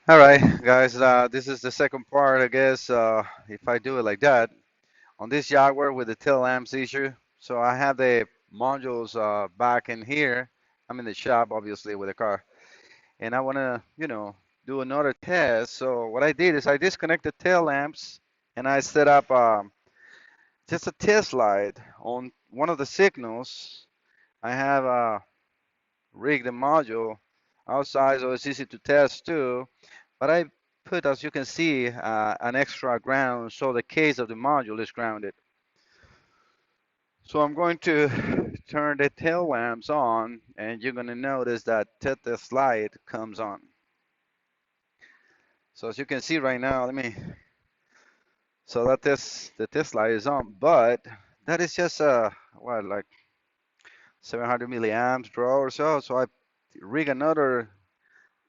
All right, guys, this is the second part, I guess, if I do it like that, on this Jaguar with the tail lamps issue. So I have the modules back in here. I'm in the shop, obviously, with the car. And I want to, do another test. So what I did is I disconnected tail lamps and I set up just a test light on one of the signals. I have rigged the module outside so it's easy to test too. But I put, as you can see, an extra ground so the case of the module is grounded. So I'm going to turn the tail lamps on and you're going to notice that this light comes on. So as you can see right now, so that the test light is on, but that is just what, like 700 milliamps draw or so. So I rig another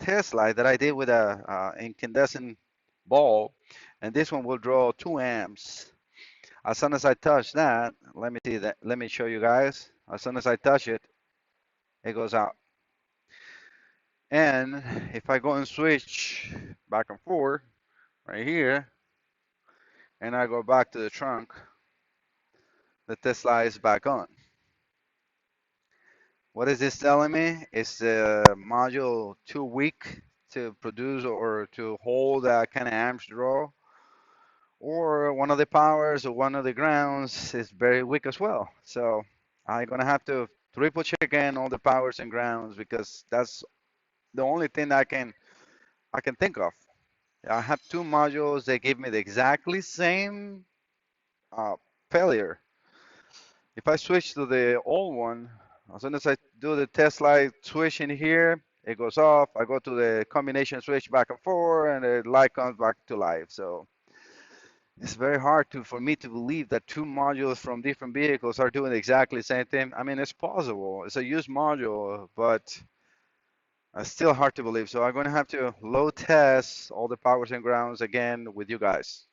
test light that I did with a incandescent bulb, and this one will draw 2 amps. As soon as I touch that, let me see that. Let me show you guys. As soon as I touch it, it goes out. And if I go and switch back and forth right here, and I go back to the trunk, the Tesla is back on. What is this telling me? Is the module too weak to produce or to hold that kind of amps draw? Or one of the powers or one of the grounds is very weak as well. So I'm gonna have to triple check again all the powers and grounds because that's the only thing I can think of. I have two modules. They give me the exactly same uh, failure. If I switch to the old one, as soon as I do the test light switch in here, it goes off. I go to the combination switch back and forth, and the light comes back to life. So it's very hard for me to believe that two modules from different vehicles are doing exactly the same thing. I mean, it's possible. It's a used module, but it's still hard to believe. So I'm going to have to load test all the powers and grounds again with you guys.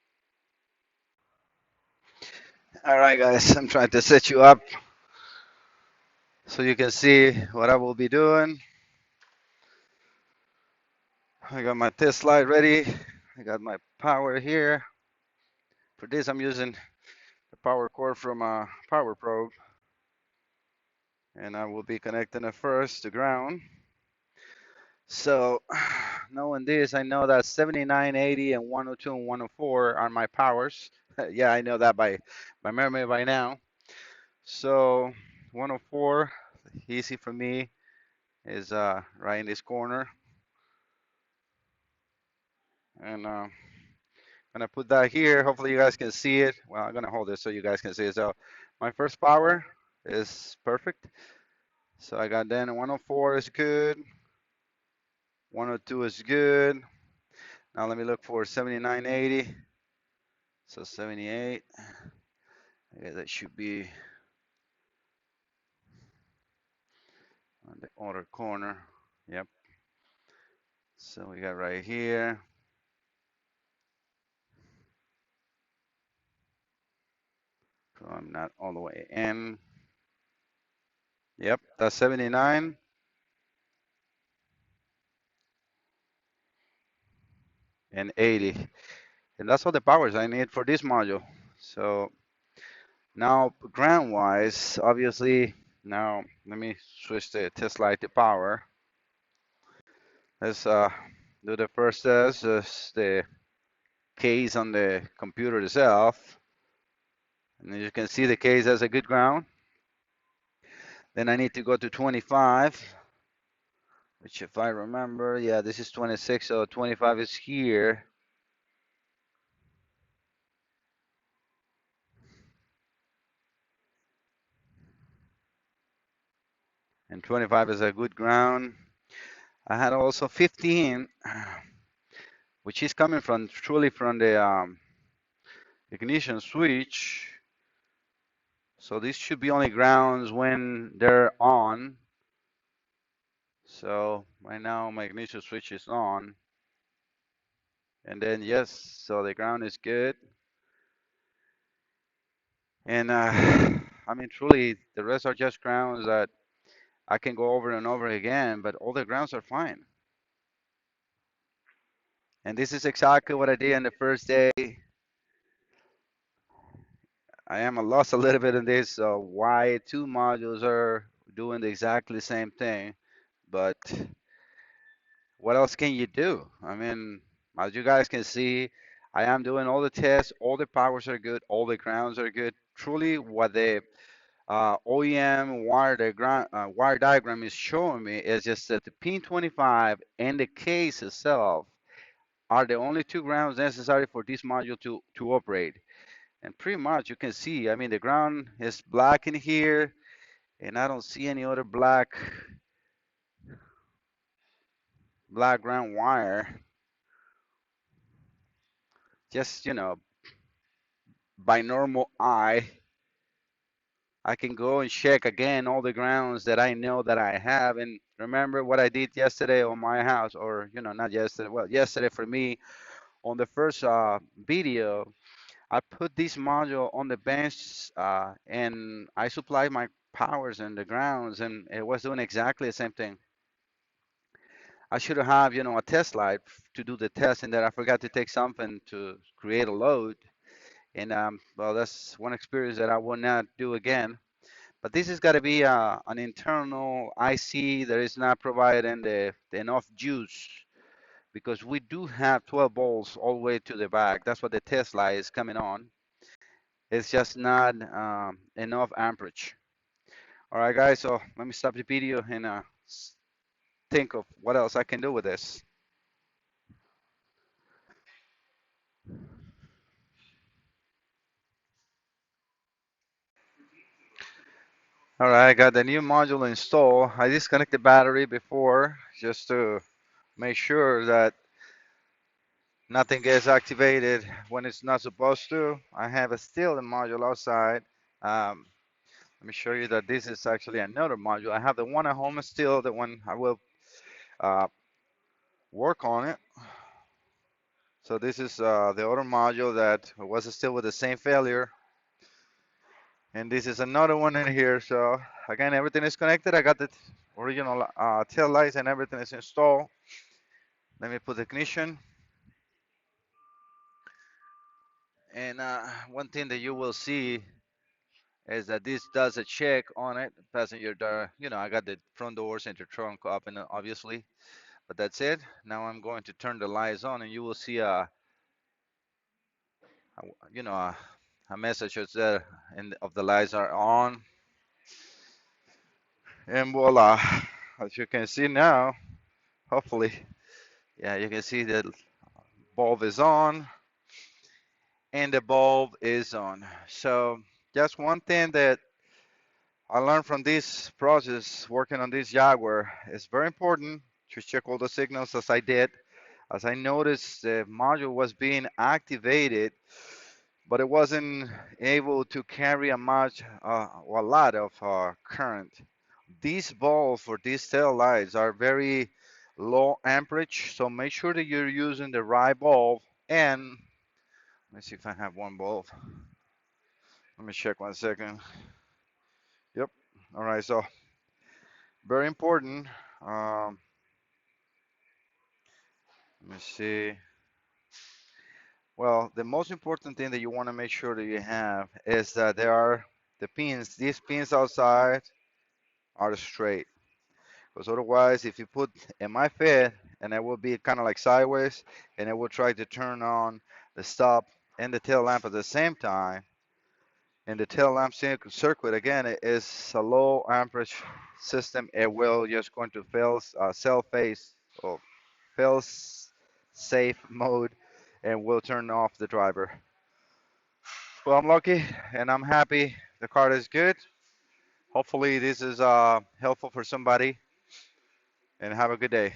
All right, guys, I'm trying to set you up so you can see what I will be doing. I got my test slide ready. I got my power here. For this, I'm using the power cord from a Power Probe, and I will be connecting it first to ground. So knowing this, I know that 79, 80, and 102 and 104 are my powers. Yeah, I know that by memory by now. So 104, easy for me, is right in this corner. And gonna put that here. Hopefully you guys can see it. Well, I'm gonna hold it so you guys can see it. So my first power is perfect. So I got then 104 is good. 102 is good. Now let me look for 7980. So 78. Okay, that should be on the other corner. Yep. So we got right here. So I'm not all the way in. Yep, that's 79 and 80. And that's all the powers I need for this module. So now ground wise, obviously, now let me switch the test light to power. Let's do the first test, is the case on the computer itself. And you can see the case has a good ground. Then I need to go to 25, which if I remember, yeah, this is 26, so 25 is here. And 25 is a good ground. I had also 15, which is coming from truly from the ignition switch. So these should be only grounds when they're on. So right now my ignition switch is on. And then yes, so the ground is good. And I mean, truly, the rest are just grounds that I can go over and over again, but all the grounds are fine. And this is exactly what I did on the first day. I am lost a little bit in this, why two modules are doing exactly the same thing. But what else can you do? I mean, as you guys can see, I am doing all the tests, all the powers are good, all the grounds are good. Truly, what the OEM wire diagram is showing me is just that the pin 25 and the case itself are the only two grounds necessary for this module to operate. And pretty much you can see, I mean, the ground is black in here, and I don't see any other black ground wire. Just, by normal eye, I can go and check again all the grounds that I know that I have. And remember what I did yesterday on my house, or, not yesterday, well, yesterday for me on the first video. I put this module on the bench and I supplied my powers and the grounds, and it was doing exactly the same thing. I should have, a test light to do the test, and then I forgot to take something to create a load. And well, that's one experience that I will not do again. But this has got to be an internal IC that is not providing the enough juice because we do have 12 volts all the way to the back. That's what the test light is coming on. It's just not enough amperage. All right, guys. So let me stop the video and think of what else I can do with this. All right, I got the new module installed. I disconnected the battery before just to make sure that nothing gets activated when it's not supposed to. I have a still the module outside. Um, Let me show you that this is actually another module. I have the one at home still, the one I will uh, work on it. So this is the other module that was still with the same failure. And this is another one in here. So again, everything is connected. I got the original tail lights and everything is installed. Let me put the ignition. And one thing that you will see is that this does a check on it. Passenger door, I got the front doors and the trunk open, obviously. But that's it. Now I'm going to turn the lights on, and you will see a a message there of the lights are on. And voila, as you can see now, hopefully, yeah, you can see the bulb is on and the bulb is on. So just one thing that I learned from this process working on this Jaguar is very important to check all the signals as I did. As I noticed the module was being activated, but it wasn't able to carry a lot of current. These bulbs for these tail lights are very low amperage, so make sure that you're using the right bulb. And let me see if I have one bulb. Let me check 1 second. Yep. All right. So very important. Um, Let me see. Well, the most important thing that you want to make sure that you have is that there are the pins. These pins outside are straight. Because otherwise, if you put in my fit, and it will be kind of like sideways, and it will try to turn on the stop and the tail lamp at the same time. And the tail lamp circuit again it is a low amperage system. It will just going to fail cell phase or fail safe mode, and will turn off the driver. Well, I'm lucky and I'm happy. The car is good. Hopefully, this is helpful for somebody. And have a good day.